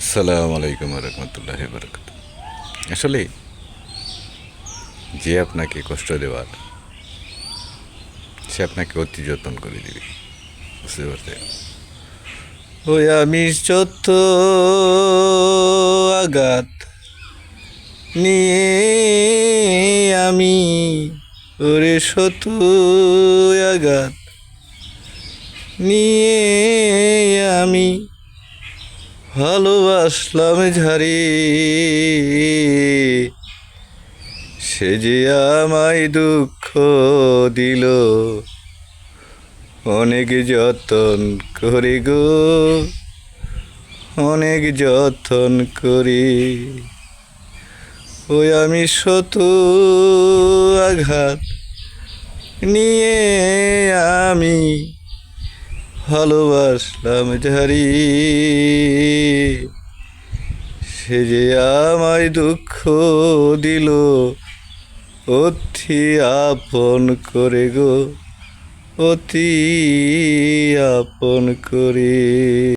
আসসালামু আলাইকুম রহমতুল্লাহ বরকত। আসলে যে আপনাকে কষ্ট দেওয়ার সে আপনাকে অতি যত্ন করে দিবে, বুঝতে পারছেন? ওই আমি যত আঘাত নিয়ে আমি ওরে শত আঘাত নিয়ে আমি ভালোবাসলাম ঝারে, সে যে আমায় দুঃখ দিল অনেক যতন করে গো, অনেক যতন করে। ওই আমি শত আঘাত নিয়ে আমি ভালোবাসলাম ঝারি, সে যে আমায় দুঃখ দিল অতি আপন করে গো, অতি আপন করে।